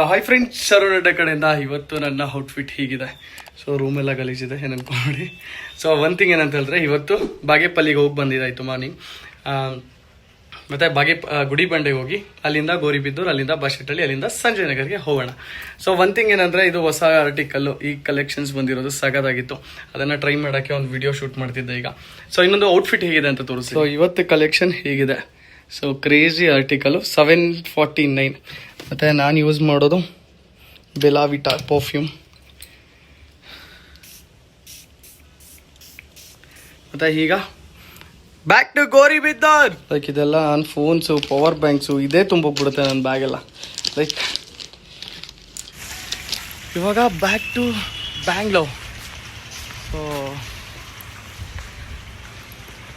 Hi friends, ಶರಣ ಕಡೆಯಿಂದ ಇವತ್ತು ನನ್ನ ಔಟ್ಫಿಟ್ ಹೀಗಿದೆ. ಸೊ ರೂಮೆಲ್ಲ ಗಲೀಜಿದೆ ಏನು ಅನ್ಕೊಂಡಿ. ಸೊ ಒಂದು ಥಿಂಗ್ ಏನಂತ ಹೇಳಿದ್ರೆ, ಇವತ್ತು ಬಾಗೇಪಲ್ಲಿಗೆ ಹೋಗಿ ಬಂದಿದ್ದಾಯಿತು ಮಾರ್ನಿಂಗ್. ಮತ್ತು ಗುಡಿ ಬಂಡೆಗೆ ಹೋಗಿ ಅಲ್ಲಿಂದ ಗೋರಿಬಿದ್ದೂರು, ಅಲ್ಲಿಂದ ಬಶೆಟ್ಟಳ್ಳಿ, ಅಲ್ಲಿಂದ ಸಂಜಯ್ ನಗರ್ಗೆ ಹೋಗೋಣ. ಸೊ ಒಂದು ಥಿಂಗ್ ಏನಂದರೆ, ಇದು ಹೊಸ ಆರ್ಟಿಕಲ್ಲು, ಈ ಕಲೆಕ್ಷನ್ಸ್ ಬಂದಿರೋದು ಸಗದಾಗಿತ್ತು. ಅದನ್ನು ಟ್ರೈ ಮಾಡೋಕ್ಕೆ ಒಂದು ವಿಡಿಯೋ ಶೂಟ್ ಮಾಡ್ತಿದ್ದೆ ಈಗ. ಸೊ ಇನ್ನೊಂದು ಔಟ್ಫಿಟ್ ಹೇಗಿದೆ ಅಂತ ತೋರಿಸಿ. ಸೊ ಇವತ್ತು ಕಲೆಕ್ಷನ್ ಹೀಗಿದೆ. So crazy article, 749. ಮತ್ತು ನಾನು ಯೂಸ್ ಮಾಡೋದು ಬೆಲಾ ವಿಟಾ ಪರ್ಫ್ಯೂಮ್. ಮತ್ತು ಈಗ ಬ್ಯಾಕ್ ಟು ಗೋರಿಬಿದ್ದೂರ್. ಲೈಕ್ ಇದೆಲ್ಲ ನನ್ನ ಫೋನ್ಸು, ಪವರ್ ಬ್ಯಾಂಕ್ಸು ಇದೇ ತುಂಬೋಗ್ಬಿಡುತ್ತೆ ನನ್ನ ಬ್ಯಾಗೆಲ್ಲ. ಲೈಕ್ ಇವಾಗ ಬ್ಯಾಕ್ ಟು ಬ್ಯಾಂಗ್ಳೂರ್. ಸೊ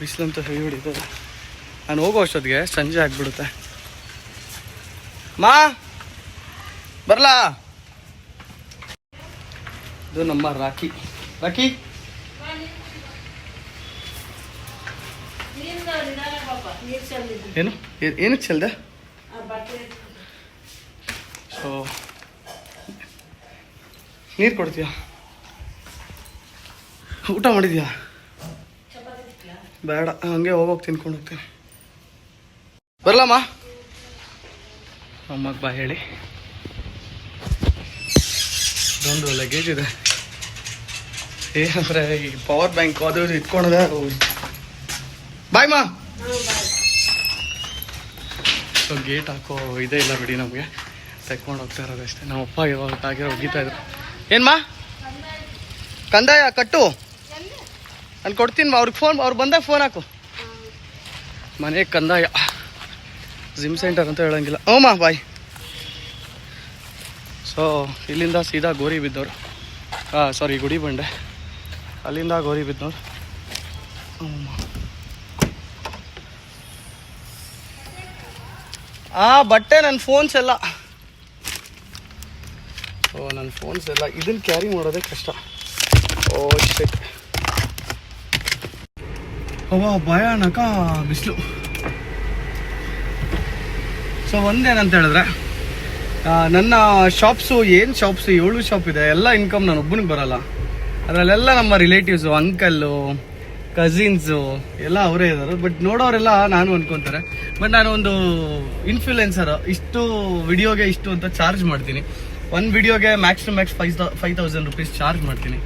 ಬಿಸಿಲಂತೂ ಹೆವಿ ಹೊಡಿತದೆ. ನಾನು ಹೋಗೋ ಅಷ್ಟೊತ್ತಿಗೆ ಸಂಜೆ ಆಗ್ಬಿಡುತ್ತೆ. ಮಾ ಬರ್ಲಾ? ಇದು ನಮ್ಮ ರಾಖಿ. ಏನು ಏನಕ್ಕೆ ಚೆಲ್ದೆ? ಸೊ ನೀರು ಕೊಡ್ತೀಯಾ? ಊಟ ಮಾಡಿದ್ಯಾ? ಬೇಡ, ಹಂಗೆ ಹೋಗೋಗಿ ತಿನ್ಕೊಂಡು ಹೋಗ್ತೀನಿ. ಬರ್ಲಮ್ಮ? ಅಮ್ಮಗೆ ಬಾ ಹೇಳಿ. ಇದೊಂದು ಲಗೇಜ್ ಇದೆ. ಏನಂದರೆ ಈ ಪವರ್ ಬ್ಯಾಂಕ್ ಅದು ಇಟ್ಕೊಂಡದೆ. ಬಾಯ್ ಮಾ. ಸೊ ಗೇಟ್ ಹಾಕೋ ಇದೇ ಇಲ್ಲ ಬಿಡಿ, ನಮಗೆ ತೆಕ್ಕೊಂಡು ಹೋಗ್ತಾ ಇರೋದು ಅಷ್ಟೇ. ನಮ್ಮ ಅಪ್ಪ ಇವಾಗ ಆಗಿರೋ ಒಗಿತಾ ಇದ್ರು. ಏನ್ಮಾ ಕಂದಾಯ ಕಟ್ಟು? ನಾನು ಕೊಡ್ತೀನಿ, ಅವ್ರಿಗೆ ಫೋನ್, ಅವ್ರು ಬಂದಾಗ ಫೋನ್ ಹಾಕು. ಮನೆ ಕಂದಾಯ ಜಿಮ್ ಸೆಂಟರ್ ಅಂತ ಹೇಳಂಗಿಲ್ಲ. ಮಾ ಬಾಯ್. ಸೊ ಇಲ್ಲಿಂದ ಸೀದಾ ಗೋರಿಬಿದ್ದೂರು, ಸಾರಿ ಗುಡಿ ಬಂಡೆ, ಅಲ್ಲಿಂದ ಗೋರಿಬಿದ್ದೂರು. ಬಟ್ಟೆ ನನ್ನ ಫೋನ್ಸ್ ಎಲ್ಲ. ನನ್ನ ಫೋನ್ಸ್ ಎಲ್ಲ ಇದನ್ನು ಕ್ಯಾರಿ ಮಾಡೋದೇ ಕಷ್ಟ. ಶಿಟ್. ಭಯಾನಕ ಬಿಸಿಲು. ಸೊ ಒಂದೇನಂತ ಹೇಳಿದ್ರೆ, ನನ್ನ ಶಾಪ್ಸು, ಏನು ಶಾಪ್ಸು 7 ಶಾಪ್ ಇದೆ. ಎಲ್ಲ ಇನ್ಕಮ್ ನಾನು ಒಬ್ಬನಿಗೆ ಬರೋಲ್ಲ. ಅದರಲ್ಲೆಲ್ಲ ನಮ್ಮ ರಿಲೇಟಿವ್ಸು, ಅಂಕಲ್ಲು, ಕಸಿನ್ಸು ಎಲ್ಲ ಅವರೇ ಇದ್ದಾರೆ. ಬಟ್ ನೋಡೋರೆಲ್ಲ ನಾನು ಅನ್ಕೊತಾರೆ. ಬಟ್ ನಾನು ಒಂದು ಇನ್ಫ್ಲುಯೆನ್ಸರ್, ಇಷ್ಟು ವಿಡಿಯೋಗೆ ಇಷ್ಟು ಅಂತ ಚಾರ್ಜ್ ಮಾಡ್ತೀನಿ. ಒಂದು ವಿಡಿಯೋಗೆ max to max 5,000 rupees charge ಮಾಡ್ತೀನಿ.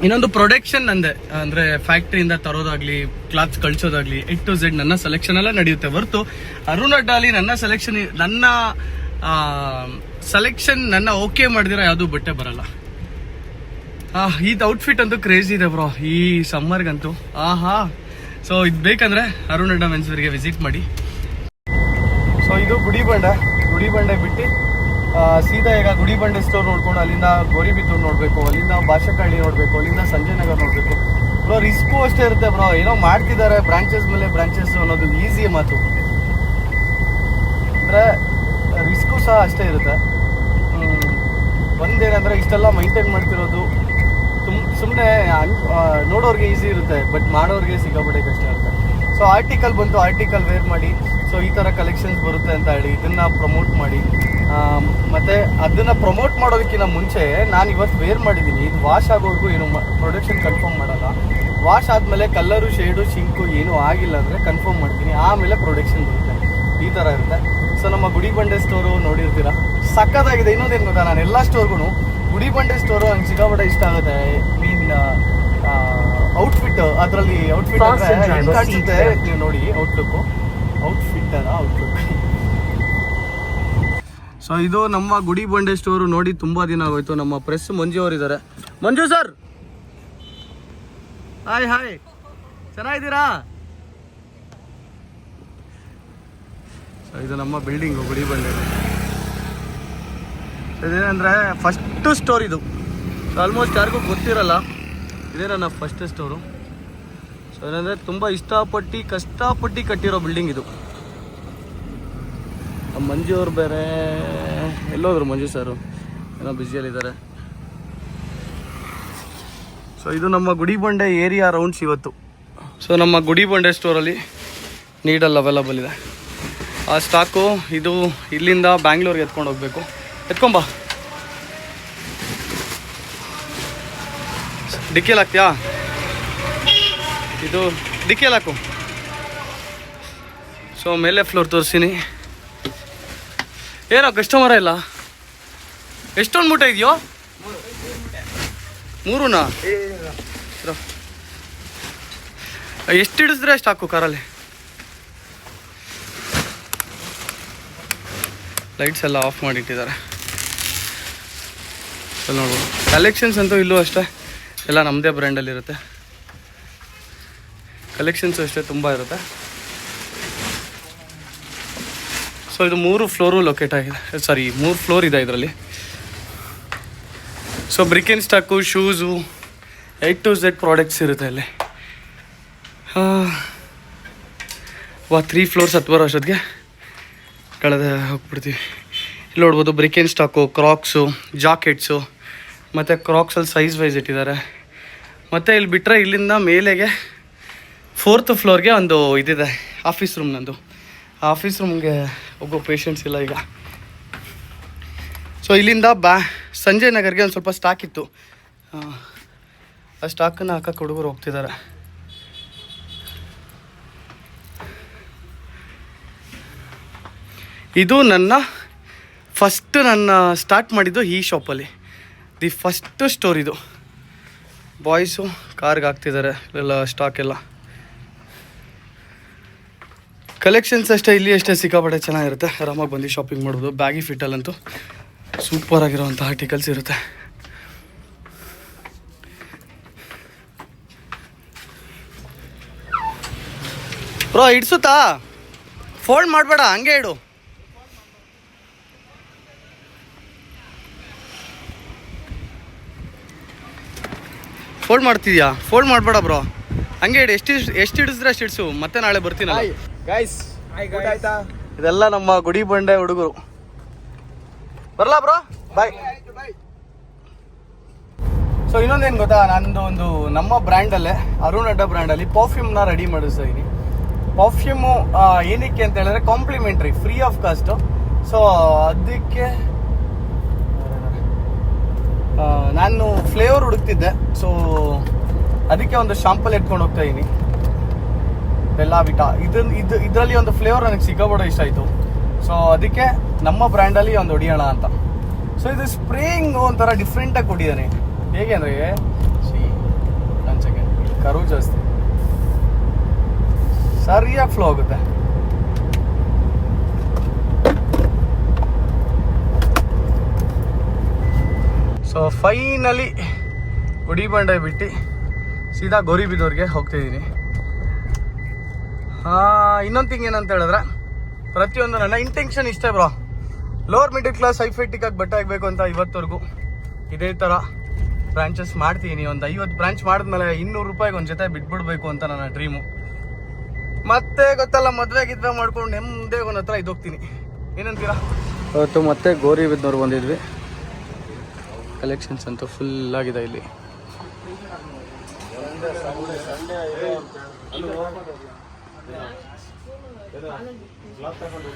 ಇನ್ನೊಂದು ಪ್ರೊಡಕ್ಷನ್ ನಂದೆ, ಅಂದರೆ ಫ್ಯಾಕ್ಟ್ರಿಯಿಂದ ತರೋದಾಗ್ಲಿ, ಕ್ಲಾತ್ಸ್ ಕಳಿಸೋದಾಗ್ಲಿ, A to Z ನನ್ನ ಸೆಲೆಕ್ಷನ್ ಎಲ್ಲ ನಡೆಯುತ್ತೆ. ಹೊರತು ಅರುಣ್ ಅಡ್ಡಾಲಿ ನನ್ನ ಸೆಲೆಕ್ಷನ್ ನನ್ನ ಓಕೆ ಮಾಡಿದಿರೋ ಯಾವುದೂ ಬಟ್ಟೆ ಬರಲ್ಲ. ಇದು ಔಟ್ಫಿಟ್ ಅಂತೂ ಕ್ರೇಜಿ ಇದೆ ಬ್ರೋ ಈ ಸಮ್ಮರ್ಗಂತೂ. ಸೊ ಇದು ಬೇಕಂದ್ರೆ ಅರುಣ್ ಅಡ್ಡ ಮೆನ್ಸ್ವೇರ್ಗೆ ವಿಸಿಟ್ ಮಾಡಿ. ಸೊ ಇದು ಗುಡಿ ಬಂಡೆ ಬಿಟ್ಟು ಸೀದಾ ಈಗ ಗುಡಿ ಬಂಡೆ ಸ್ಟೋರ್ ನೋಡ್ಕೊಂಡು ಅಲ್ಲಿಂದ ಗೋರಿಬಿದ್ದೂರು ನೋಡಬೇಕು, ಅಲ್ಲಿಂದ ಬಾಶೆಟ್ಟಳ್ಳಿ ನೋಡಬೇಕು, ಅಲ್ಲಿಂದ ಸಂಜಯ್ ನಗರ್ ನೋಡಬೇಕು. ಬ್ರೋ ರಿಸ್ಕು ಅಷ್ಟೇ ಇರುತ್ತೆ ಬ್ರೋ. ಏನೋ ಮಾಡ್ತಿದ್ದಾರೆ ಬ್ರಾಂಚಸ್ ಮೇಲೆ ಬ್ರಾಂಚಸ್ ಅನ್ನೋದು ಈಸಿ ಮಾತು. ಅಂದರೆ ರಿಸ್ಕು ಸಹ ಅಷ್ಟೇ ಇರುತ್ತೆ. ಒಂದೇನಂದರೆ ಇಷ್ಟೆಲ್ಲ ಮೈಂಟೈನ್ ಮಾಡ್ತಿರೋದು ಸುಮ್ಮನೆ ನೋಡೋರಿಗೆ ಈಸಿ ಇರುತ್ತೆ, ಬಟ್ ಮಾಡೋರಿಗೆ ಸಿಕ್ಕಾಪಟ್ಟೆ ಕಷ್ಟ ಇರುತ್ತೆ. ಸೊ ಆರ್ಟಿಕಲ್ ಬಂತು, ಆರ್ಟಿಕಲ್ ವೇರ್ ಮಾಡಿ. ಸೊ ಈ ಥರ ಕಲೆಕ್ಷನ್ಸ್ ಬರುತ್ತೆ ಅಂತ ಹೇಳಿ ಇದನ್ನು ಪ್ರಮೋಟ್ ಮಾಡಿ. ಮತ್ತು ಅದನ್ನು ಪ್ರಮೋಟ್ ಮಾಡೋದಕ್ಕಿಂತ ಮುಂಚೆ ನಾನು ಇವತ್ತು ವೇರ್ ಮಾಡಿದ್ದೀನಿ. ಇದು ವಾಶ್ ಆಗೋವರೆಗೂ ಏನು ಪ್ರೊಡಕ್ಷನ್ ಕನ್ಫರ್ಮ್ ಮಾಡಲ್ಲ. ವಾಶ್ ಆದಮೇಲೆ ಕಲ್ಲರು, ಶೇಡು, ಶಿಂಕು ಏನೂ ಆಗಿಲ್ಲ ಅಂದರೆ ಕನ್ಫರ್ಮ್ ಮಾಡ್ತೀನಿ, ಆಮೇಲೆ ಪ್ರೊಡಕ್ಷನ್ ಬರುತ್ತೆ. ಈ ಥರ ಇರುತ್ತೆ. ಸೊ ನಮ್ಮ ಗುಡಿ ಬಂಡೆ ಸ್ಟೋರು ನೋಡಿರ್ತೀರ, ಸಕ್ಕತ್ತಾಗಿದೆ. ಇನ್ನೊಂದೇನು ಗೊತ್ತಾ, ನಾನು ಎಲ್ಲ ಸ್ಟೋರ್ಗೂ ಗುಡಿ ಬಂಡೆ ಸ್ಟೋರು ನಂಗೆ ಸಿಕ್ಕಾಪಟ್ಟೆ ಇಷ್ಟ ಆಗುತ್ತೆ. ಔಟ್ಫಿಟ್, ಅದರಲ್ಲಿ ಔಟ್ಫಿಟ್ ಕಾಣಿಸುತ್ತೆ ನೀವು ನೋಡಿ. ಔಟ್ಲುಕ್. ಸೊ ಇದು ನಮ್ಮ ಗುಡಿ ಬಂಡೆ ಸ್ಟೋರು ನೋಡಿ ತುಂಬ ದಿನ ಆಗೋಯ್ತು. ನಮ್ಮ ಪ್ರೆಸ್ ಮಂಜು ಅವರಿದ್ದಾರೆ. ಮಂಜು ಸರ್, ಹಾಯ್, ಚೆನ್ನಾಗಿದ್ದೀರಾ? ಸೊ ಇದು ನಮ್ಮ ಬಿಲ್ಡಿಂಗು ಗುಡಿ ಬಂಡೆ. ಇದೇನೆಂದರೆ ಫಸ್ಟು ಸ್ಟೋರ್ ಇದು. ಆಲ್ಮೋಸ್ಟ್ ಯಾರಿಗೂ ಗೊತ್ತಿರಲ್ಲ, ಇದೇ ನನ್ನ ಫಸ್ಟ್ ಸ್ಟೋರು. ಸೊ ಏನಂದರೆ ತುಂಬ ಕಷ್ಟಪಟ್ಟು ಕಟ್ಟಿರೋ ಬಿಲ್ಡಿಂಗ್ ಇದು. ಮಂಜು ಅವ್ರು ಬೇರೆ ಎಲ್ಲೋದ್ರು, ಮಂಜು ಸರು ಏನೋ ಬ್ಯುಸಿಯಲ್ಲಿದ್ದಾರೆ. ಸೊ ಇದು ನಮ್ಮ ಗುಡಿ ಬಂಡೆ ಏರಿಯಾ ರೌಂಡ್ಸ್ ಇವತ್ತು. ಸೊ ನಮ್ಮ ಗುಡಿ ಬಂಡೆ ಸ್ಟೋರಲ್ಲಿ ನೀಡಲ್ ಅವೈಲಬಲ್ ಇದೆ. ಆ ಸ್ಟಾಕು ಇದು ಇಲ್ಲಿಂದ ಬ್ಯಾಂಗ್ಳೂರ್ಗೆ ಎತ್ಕೊಂಡು ಹೋಗಬೇಕು. ಎತ್ಕೊಂಬ. ಡಿಕ್ಕಿಯಲ್ಲಿ ಹಾಕ್ತೀಯಾ? ಇದು ಡಿಕ್ಕಿಯಲ್ಲಿ ಹಾಕು. ಸೊ ಮೇಲೆ ಫ್ಲೋರ್ ತೋರಿಸ್ತೀನಿ. ಏನೋ ಕಸ್ಟಮರ ಇಲ್ಲ. ಎಷ್ಟೊಂದು ಮೂಟೆ ಇದೆಯೋ? 3ನಾ? ಎಷ್ಟು ಹಿಡಿಸಿದ್ರೆ ಅಷ್ಟು ಹಾಕು ಕಾರಲ್ಲಿ. ಲೈಟ್ಸ್ ಎಲ್ಲ ಆಫ್ ಮಾಡಿಟ್ಟಿದ್ದಾರೆ. ನೋಡ್ಬೋದು ಕಲೆಕ್ಷನ್ಸ್ ಅಂತೂ ಇಲ್ಲೂ ಅಷ್ಟೇ ಎಲ್ಲ ನಮ್ಮದೇ ಬ್ರ್ಯಾಂಡಲ್ಲಿರುತ್ತೆ. ಕಲೆಕ್ಷನ್ಸು ಅಷ್ಟೇ ತುಂಬ ಇರುತ್ತೆ. ಸೊ ಇದು 3 ಫ್ಲೋರು ಲೊಕೇಟ್ ಆಗಿದೆ, ಸಾರಿ 3 ಫ್ಲೋರ್ ಇದೆ ಇದರಲ್ಲಿ. ಸೊ ಬ್ರಿಕ್-ಇನ್ stock, shoes, A to Z products ಇರುತ್ತೆ ಇಲ್ಲಿ. 3 ಫ್ಲೋರ್ಸ್ ಹತ್ಬರೋ ಅಷ್ಟೊತ್ತಿಗೆ ಕಳೆದ ಹೋಗ್ಬಿಡ್ತೀವಿ. ಇಲ್ಲಿ ನೋಡ್ಬೋದು ಬ್ರಿಕ್-ಇನ್ ಸ್ಟಾಕು, ಕ್ರಾಕ್ಸು, ಜಾಕೆಟ್ಸು, ಮತ್ತು ಕ್ರಾಕ್ಸಲ್ಲಿ ಸೈಜ್ ವೈಸ್ ಇಟ್ಟಿದ್ದಾರೆ. ಮತ್ತು ಇಲ್ಲಿ ಬಿಟ್ಟರೆ ಇಲ್ಲಿಂದ ಮೇಲೆಗೆ 4th ಫ್ಲೋರ್ಗೆ ಒಂದು ಇದಿದೆ, ಆಫೀಸ್ ರೂಮ್. ನಂದು ಆಫೀಸ್ ರೂಮ್ಗೆ ಹೋಗೋ ಪೇಷಂಟ್ಸ್ ಇಲ್ಲ ಈಗ. ಸೊ ಇಲ್ಲಿಂದ ಸಂಜಯ್ ನಗರ್ಗೆ ಒಂದು ಸ್ವಲ್ಪ ಸ್ಟಾಕ್ ಇತ್ತು, ಆ ಸ್ಟಾಕನ್ನು ಹಾಕಕ್ಕೆ ಹುಡುಗರು ಹೋಗ್ತಿದ್ದಾರೆ. ಇದು ನನ್ನ ಸ್ಟಾರ್ಟ್ ಮಾಡಿದ್ದು ಈ ಶಾಪಲ್ಲಿ. ದಿ ಫಸ್ಟ್ ಸ್ಟೋರ್ ಇದು. ಬಾಯ್ಸು ಕಾರ್ಗೆ ಹಾಕ್ತಿದ್ದಾರೆ ಎಲ್ಲ ಸ್ಟಾಕ್ ಎಲ್ಲ. ಕಲೆಕ್ಷನ್ಸ್ ಅಷ್ಟೇ ಇಲ್ಲಿ ಅಷ್ಟೇ ಸಿಕ್ಕಾಪಟ್ಟೆ ಚೆನ್ನಾಗಿರುತ್ತೆ. ಆರಾಮಾಗಿ ಬಂದು ಶಾಪಿಂಗ್ ಮಾಡ್ಬೋದು. ಬ್ಯಾಗಿ ಫಿಟ್ಟಲ್ಲಂತೂ ಸೂಪರ್ ಆಗಿರೋವಂಥ ಆರ್ಟಿಕಲ್ಸ್ ಇರುತ್ತೆ. ಬ್ರೋ ಇಡ್ಸುತ್ತಾ? ಫೋಲ್ಡ್ ಮಾಡಬೇಡ, ಹಂಗೆ ಇಡು. ಫೋಲ್ಡ್ ಮಾಡ್ತಿದ್ಯಾ? ಫೋಲ್ಡ್ ಮಾಡಬೇಡ ಬ್ರೋ, ಹಂಗೆ ಇಡು. ಎಷ್ಟು ಹಿಡಿಸಿದ್ರೆ ಅಷ್ಟು ಇಡ್ಸು, ಮತ್ತೆ ನಾಳೆ ಬರ್ತೀನಲ್ಲ. ಗೈಸ್ ಇದೆಲ್ಲ ನಮ್ಮ ಗುಡಿ ಬಂಡೆ ಹುಡುಗರು. ಬರಲಾ ಬ್ರೋ? ಬಾಯ್. ಸೊ ಇನ್ನೊಂದೇನು ಗೊತ್ತಾ, ನಂದು ನಮ್ಮ ಬ್ರ್ಯಾಂಡಲ್ಲೇ, ಅರುಣ್ ಅಡ್ಡ ಬ್ರ್ಯಾಂಡಲ್ಲಿ ಪರ್ಫ್ಯೂಮ್ನ ರೆಡಿ ಮಾಡಿಸ್ತಾ ಇದ್ದೀನಿ. ಪರ್ಫ್ಯೂಮು ಏನಕ್ಕೆ ಅಂತ ಹೇಳಿದ್ರೆ complimentary, free of cost. So ಅದಕ್ಕೆ ನಾನು ಫ್ಲೇವರ್ ಹುಡುಕ್ತಿದ್ದೆ. ಸೊ ಅದಕ್ಕೆ ಒಂದು ಶಾಂಪಲ್ ಎತ್ಕೊಂಡು ಹೋಗ್ತಾ ಇದ್ದೀನಿ, ಬೆಲ್ಲ ವಿಟಾ. ಇದರಲ್ಲಿ ಒಂದು ಫ್ಲೇವರ್ ನನಗೆ ಸಿಕ್ಕಾಪಟ್ಟೆ ಇಷ್ಟ ಆಯಿತು. ಸೊ ಅದಕ್ಕೆ ನಮ್ಮ ಬ್ರ್ಯಾಂಡಲ್ಲಿ ಒಂದು ಹೊಡಿಯೋಣ ಅಂತ. ಸೊ ಇದು ಸ್ಪ್ರೇಯಿಂಗ್ ಒಂಥರ ಡಿಫ್ರೆಂಟಾಗಿ ಕೊಟ್ಟಿದ್ದಾನೆ. ಹೇಗೆ ಅಂದರೆ ಒಂದು ಸೆಕೆಂಡ್, ಕರು ಜಾಸ್ತಿ ಸರಿಯಾಗಿ ಫ್ಲೋ ಆಗುತ್ತೆ. ಸೊ ಫೈನಲಿ ಗುಡಿ ಬಂಡೆ ಬಿಟ್ಟು ಸೀದಾ ಗೌರಿಬಿದೂರ್ಗೆ ಹೋಗ್ತಿದ್ದೀನಿ. ಇನ್ನೊಂದು ಥಿಂಗ್ ಏನಂತ ಹೇಳಿದ್ರೆ, ಪ್ರತಿಯೊಂದು ನನ್ನ ಇಂಟೆನ್ಷನ್ ಇಷ್ಟೇ ಬ್ರೋ, ಲೋವರ್ ಮಿಡಲ್ ಕ್ಲಾಸ್ ಹೈಫೈಟಿಕ್ಕಾಗಿ ಬಟ್ಟೆ ಆಗಬೇಕು ಅಂತ. ಇವತ್ತವರೆಗೂ ಇದೇ ಥರ ಬ್ರಾಂಚಸ್ ಮಾಡ್ತೀನಿ. ಒಂದು 50 ಬ್ರಾಂಚ್ ಮಾಡಿದ್ಮೇಲೆ 200 ರೂಪಾಯಿಗೆ ಒಂದು ಜೊತೆ ಬಿಟ್ಬಿಡ್ಬೇಕು ಅಂತ ನನ್ನ ಡ್ರೀಮು. ಮತ್ತೆ ಗೊತ್ತಲ್ಲ, ಮದುವೆಗಿದ್ವೆ ಮಾಡ್ಕೊಂಡು ನೆಮ್ಮದೇ ಒಂದು ಹತ್ರ ಹೋಗ್ತೀನಿ. ಏನಂತೀರಾ? ಇವತ್ತು ಮತ್ತೆ ಗೌರಿಬಿದನೂರು ಬಂದಿದ್ವಿ. ಕಲೆಕ್ಷನ್ಸ್ ಅಂತೂ ಫುಲ್ ಆಗಿದೆ ಇಲ್ಲಿ.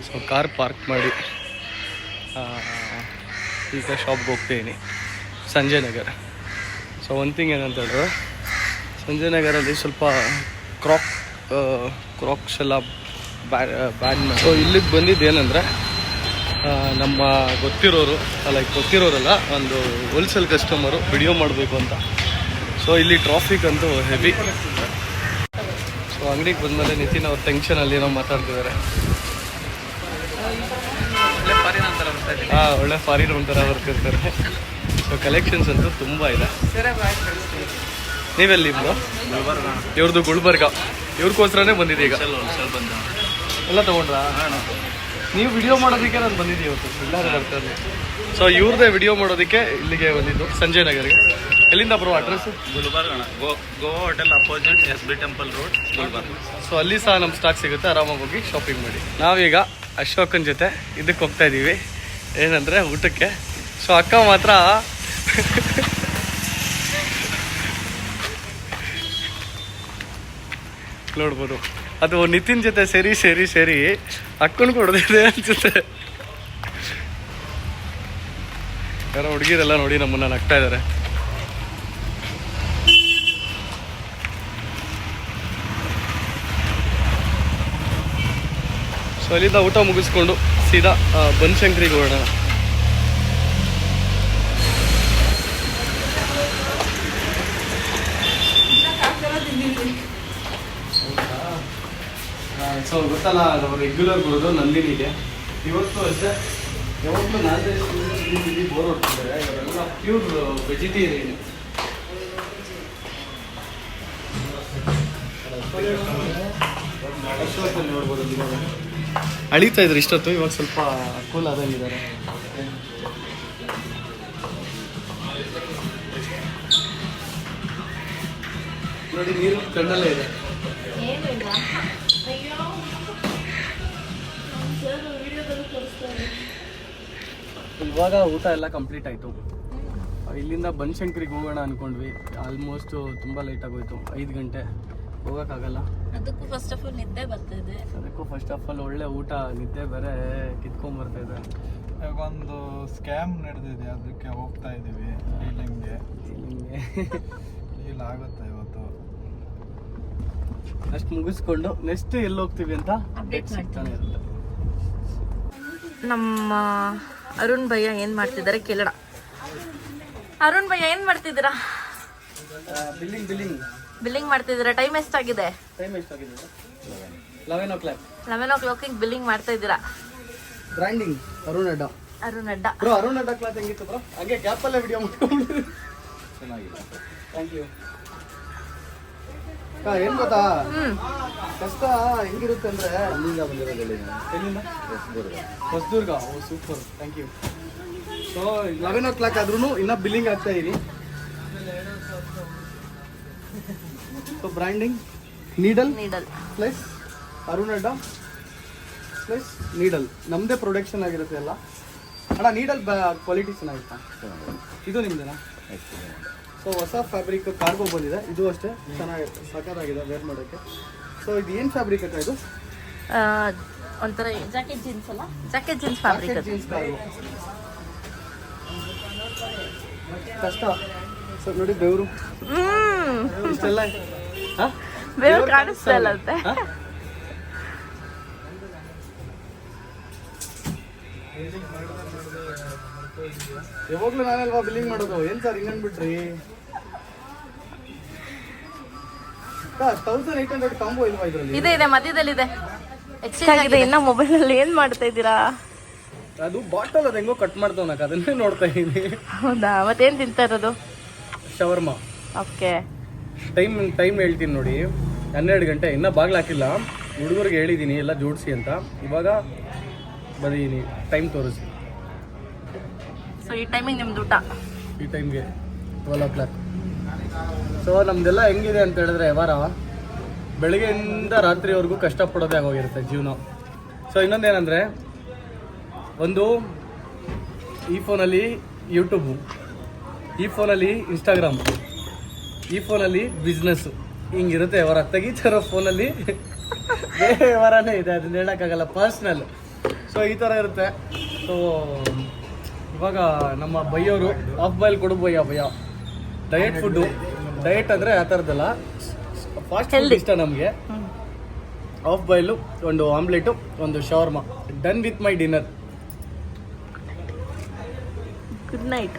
ಸೊ ಕಾರ್ ಪಾರ್ಕ್ ಮಾಡಿ ಈಗ ಶಾಪ್ಗೆ ಹೋಗ್ತಿದ್ದೀನಿ, ಸಂಜಯ್ ನಗರ್. ಸೊ ಒಂದು ಥಿಂಗ್ ಏನಂತ ಹೇಳಿದ್ರೆ, ಸಂಜಯ್ ನಗರಲ್ಲಿ ಸ್ವಲ್ಪ ಕ್ರಾಕ್ಸ್ ಎಲ್ಲ ಬ್ಯಾನ್ ಮಾಡಿ. ಸೊ ಇಲ್ಲಿಗೆ ಬಂದಿದ್ದು ಏನಂದರೆ, ನಮ್ಮ ಗೊತ್ತಿರೋರಲ್ಲ, ಒಂದು ಹೋಲ್ಸೇಲ್ ಕಸ್ಟಮರು ವಿಡಿಯೋ ಮಾಡಬೇಕು ಅಂತ. ಸೊ ಇಲ್ಲಿ ಟ್ರಾಫಿಕ್ ಅಂತೂ ಹೆವಿ. ಸೊ ಅಂಗಡಿಗೆ ಬಂದಮೇಲೆ ನಿತಿನ್ ಅವ್ರ ಟೆನ್ಷನಲ್ಲಿ ಏನೋ ಮಾತಾಡ್ತಿದ್ದಾರೆ. ಒಳ್ಳೆ ಫಾರಿನ್ ಒಂಥರ ಬರ್ತಿರ್ತಾರೆ. ಸೊ ಕಲೆಕ್ಷನ್ಸ್ ಅಂತೂ ತುಂಬ ಇದೆ. ನೀವೆಲ್ಲಿ ಬ್ರೋ? ಇವ್ರದ್ದು ಗುಲ್ಬರ್ಗ. ಇವ್ರಿಗೋಸ್ಕರನೇ ಬಂದಿದೆ ಈಗ. ಎಲ್ಲ ತೊಗೊಂಡ್ರಾ? ನೀವು ವಿಡಿಯೋ ಮಾಡೋದಕ್ಕೆ ನಾನು ಬಂದಿದ್ದೀವಿ ಇವತ್ತು, ಎಲ್ಲರೂ ಬರ್ತಾರೆ. ಸೊ ಇವ್ರದ್ದೇ ವಿಡಿಯೋ ಮಾಡೋದಕ್ಕೆ ಇಲ್ಲಿಗೆ ಬಂದಿದ್ದು, ಸಂಜಯ್ ನಗರ್ಗೆ. ಎಲ್ಲಿಂದ ಬರೋ address? Gulbarga, Goa hotel opposite SB temple road, Gulbarga. So ಅಲ್ಲಿ ಸಹ ನಮ್ಮ ಸ್ಟಾಕ್ ಸಿಗುತ್ತೆ, ಆರಾಮಾಗಿ ಹೋಗಿ ಶಾಪಿಂಗ್ ಮಾಡಿ. ನಾವೀಗ ಅಶೋಕನ ಜೊತೆ ಇದಕ್ಕೆ ಹೋಗ್ತಾ ಇದ್ದೀವಿ, ಏನಂದರೆ ಊಟಕ್ಕೆ. ಸೊ ಅಕ್ಕ ಮಾತ್ರ ನೋಡ್ಬೋದು, ಅದು ನಿತಿನ್ ಜೊತೆ ಸೇರಿ ಅಕ್ಕನ ಕೊಡೋದಿದೆ ಅನ್ಸುತ್ತೆ. ಯಾರೋ ಹುಡುಗಿರೆಲ್ಲ ನೋಡಿ ನಮ್ಮನ್ನ ನಗ್ತಾ ಇದ್ದಾರೆ. ಸೊ ಅಲ್ಲಿಂದ ಊಟ ಮುಗಿಸ್ಕೊಂಡು ಸೀದಾ ಬನಶಂಕರಿಗೆ ಹೊರಡೋಣ. ಸೊ ಗೊತ್ತಲ್ಲ, ನಾವು ರೆಗ್ಯುಲರ್ ಬರೋದು ನಂದಿನಿಗೆ. ಇವತ್ತು ಅಷ್ಟೇ, ಯಾವಾಗಲೂ ನಾನ್ ವೆಜ್ ಬೋರ್ ಹೊಡ್ತಿದ್ದಾರೆ. ಇವರೆಲ್ಲ ಪ್ಯೂರ್ ವೆಜಿಟೇರಿಯನ್. ನೋಡ್ಬೋದು, ಅಳಿತಾ ಇದ್ರು ಇಷ್ಟೊತ್ತು, ಇವಾಗ ಸ್ವಲ್ಪ ಕೂಲ್ ಆದಂಗಿದ್ದಾರೆ. ನೋಡಿ, ನೀರು ಕಣ್ಣಲ್ಲೇ ಇದೆ. ಇವಾಗ ಊಟ ಎಲ್ಲ ಕಂಪ್ಲೀಟ್ ಆಯಿತು. ಇಲ್ಲಿಂದ ಬನಶಂಕರಿಗೆ ಹೋಗೋಣ ಅನ್ಕೊಂಡ್ವಿ. ಆಲ್ಮೋಸ್ಟ್ ತುಂಬ ಲೇಟ್ ಆಗೋಯ್ತು, 5 ಗಂಟೆ. ಹೋಗೋಕ್ಕಾಗಲ್ಲ. ಅದಕ್ಕೂ ಫಸ್ಟ್ ಆಫ್ ಆಲ್ ನಿದ್ದೆ ಬರ್ತಾಯಿದೆ. ಅದಕ್ಕೂ ಫಸ್ಟ್ ಆಫ್ ಆಲ್ ಒಳ್ಳೆ ಊಟ, ನಿದ್ದೆ ಬೇರೆ ಕಿತ್ಕೊಂಡ್ಬರ್ತಾ ಇದೆ. ಇವಾಗ ಒಂದು ಸ್ಕ್ಯಾಮ್ ನಡೆದಿದೆ, ಅದಕ್ಕೆ ಹೋಗ್ತಾ ಇದ್ದೀವಿ ಡೀಲಿಂಗ್ಗೆ. ಡೀಲ್ ಆಗುತ್ತೆ ಇವತ್ತು. ಅಷ್ಟು ಮುಗಿಸ್ಕೊಂಡು ನೆಕ್ಸ್ಟ್ ಎಲ್ಲಿ ಹೋಗ್ತೀವಿ ಅಂತ ಅಪ್ಡೇಟ್ ಸಿಗ್ತಾನೆ ಇರುತ್ತೆ. ನಮ್ಮ ಅರುಣ್ ಭಯ್ಯ ಏನ್ ಮಾಡ್ತಿದ್ದಾರೆ ಕೇಳೋಣ. ಅರುಣ್ ಭಯ್ಯ ಏನ್ ಮಾಡ್ತಿದ್ದೀರಾ? ಬಿಲ್ಲಿಂಗ್ ಮಾಡ್ತಿದ್ದೀರಾ. ಟೈಮ್ ಎಷ್ಟಾಗಿದೆ? ಟೈಮ್ ಎಷ್ಟಾಗಿದೆ? 11 o'clock. 11 o'clock ಬಿಲ್ಲಿಂಗ್ ಮಾಡ್ತಾ ಇದ್ದೀರಾ. ಬ್ರ್ಯಾಂಡಿಂಗ್ ಅರುಣ್ ಅಡ್ಡ. ಬ್ರೋ, ಅರುಣ್ ಅಡ್ಡ ಕ್ಲಾತ್ ಹೆಂಗಿತ್ತು ಬ್ರೋ? ಹಾಗೆ ಕ್ಯಾಪಲ್ಲೇ ವಿಡಿಯೋ ಮಾಡ್ಕೊಂಡು ಚೆನ್ನಾಗಿದೆ. Thank you. ಏನ್ ಗೊತ್ತಾ, ಕಷ್ಟ ಹೆಂಗಿರುತ್ತೆ ಅಂದ್ರೆ, ಎಲ್ಲಿಂದ? ಹೊಸದುರ್ಗ. ಓ super, thank you. So 11 o'clock ಆದ್ರೂ ಇನ್ನ ಬಿಲ್ಲಿಂಗ್ ಆಗ್ತಾ ಇದೀನಿ. So branding needle plus Arun ಅಡ್ಡ ಪ್ಲಸ್ ನೀಡಲ್, ನಮ್ದೇ ಪ್ರೊಡಕ್ಷನ್ ಆಗಿರುತ್ತೆ ಎಲ್ಲ. ಅಣ್ಣ ನೀಡಲ್ ಕ್ವಾಲಿಟಿ ಚೆನ್ನಾಗಿತ್ತಾ? ಇದು ನಿಮ್ದೇನಾ? ಸೊ ಹೊಸ ಫ್ಯಾಬ್ರಿಕ್ ಕಾರ್ಗೋ ಬಂದಿದೆ, ಇದು ಅಷ್ಟೇ ಚೆನ್ನಾಗಿರುತ್ತೆ, ಸಖತ್ತಾಗಿದೆ ವೇರ್ ಮಾಡೋಕ್ಕೆ. ಸೊ ಇದು ಏನು ಫ್ಯಾಬ್ರಿಕ್ ಅಕ್ಕ? ಇದು ಒಂಥರ ಜಾಕೆಟ್ ಜೀನ್ಸ್ ಅಲ್ಲ, jacket jeans fabric. Jeans cargo ಕಷ್ಟ. ಸೊ ನೋಡಿ, ಬೆವರು ಇಷ್ಟೆಲ್ಲ ಬೇರೆ ಕಾಣಿಸ್ತಾ ಇಲ್ಲ ಅಂತೆ. ಯಾವಾಗ್ಲೂ ನಾನಲ್ವಾ ಬಿಲ್ಲಿಂಗ್ ಮಾಡೋದು. ಏನ್ ಸರ್ ಹಿಂಗನ್ಬಿಟ್ರಿ? 1800 ಕಾಂಬೋ ಇಲ್ವಾ ಇದ್ರಲ್ಲಿ? ಇದೆ ಮಧ್ಯದಲ್ಲಿದೆ, ಎಕ್ಸ್ಚೇಂಜ್ ಆಗಿದೆ. ಇನ್ನ ಮೊಬೈಲ್ ಅಲ್ಲಿ ಏನ್ ಮಾಡ್ತಾ ಇದ್ದೀರಾ? ಅದು ಬಾಟಲ್ ಅದು ಹೆಂಗೋ ಕಟ್ ಮಾಡ್ತಾವನಕ, ಅದನ್ನೇ ನೋಡ್ತಾ ಇದೀನಿ. ಹೌದಾ? ಮತ್ತೇನ್ ತಿಂತಾ ಇರೋದು? ಶವರ್ಮ. ಓಕೆ. ಟೈಮ್ ಹೇಳ್ತೀನಿ ನೋಡಿ, 12 ಗಂಟೆ. ಇನ್ನೂ ಬಾಗ್ಲು ಹಾಕಿಲ್ಲ. ಹುಡುಗರಿಗೆ ಹೇಳಿದ್ದೀನಿ ಎಲ್ಲ ಜೋಡಿಸಿ ಅಂತ. ಇವಾಗ ಬರೀನಿ, ಟೈಮ್ ತೋರಿಸಿ. ಸೊ ಈ ಟೈಮಿಗೆ ನಿಮ್ದು ಊಟ? ಈ ಟೈಮ್ಗೆ 12 o'clock. ಸೊ ನಮ್ದೆಲ್ಲ ಹೆಂಗಿದೆ ಅಂತ ಹೇಳಿದ್ರೆ, ವಾರ ಬೆಳಗ್ಗೆಯಿಂದ ರಾತ್ರಿವರೆಗೂ ಕಷ್ಟಪಡೋದೇ ಆಗೋಗಿರುತ್ತೆ ಜೀವನ. ಸೊ ಇನ್ನೊಂದೇನೆಂದರೆ, ಒಂದು ಈ ಫೋನಲ್ಲಿ ಯೂಟ್ಯೂಬು, ಈ ಫೋನಲ್ಲಿ ಇನ್ಸ್ಟಾಗ್ರಾಮ್, ಈ ಫೋನಲ್ಲಿ ಬಿಸ್ನೆಸ್ಸು, ಹಿಂಗಿರುತ್ತೆ ಅವರ ತೆಗಿತಾರೋ ಫೋನಲ್ಲಿ. ಬೇರೆ ವ್ಯವಹಾರನೇ ಇದೆ, ಅದನ್ನ ಹೇಳೋಕ್ಕಾಗಲ್ಲ, ಪರ್ಸ್ನಲ್. ಸೊ ಈ ಥರ ಇರುತ್ತೆ. ಸೊ ಇವಾಗ ನಮ್ಮ ಬೈಯೋರು ಆಫ್ ಬಾಯ್ಲ್ ಕೊಡು ಭಯ್ಯ. ಡಯಟ್ ಫುಡ್ಡು, ಡಯಟ್ ಅಂದರೆ ಆ ಥರದ್ದಲ್ಲ, ಫಾಸ್ಟ್ ಫುಡ್ ಇಷ್ಟ ನಮಗೆ. ಆಫ್ ಬಾಯ್ಲು, ಒಂದು ಆಮ್ಲೆಟು, ಒಂದು shawarma. Done with my dinner. Good night.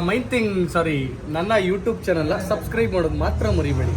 Main thing, sorry, ನನ್ನ ಯೂಟ್ಯೂಬ್ ಚಾನಲ್ನ ಸಬ್ಸ್ಕ್ರೈಬ್ ಮಾಡೋದು ಮಾತ್ರ ಮರಿಬೇಡಿ.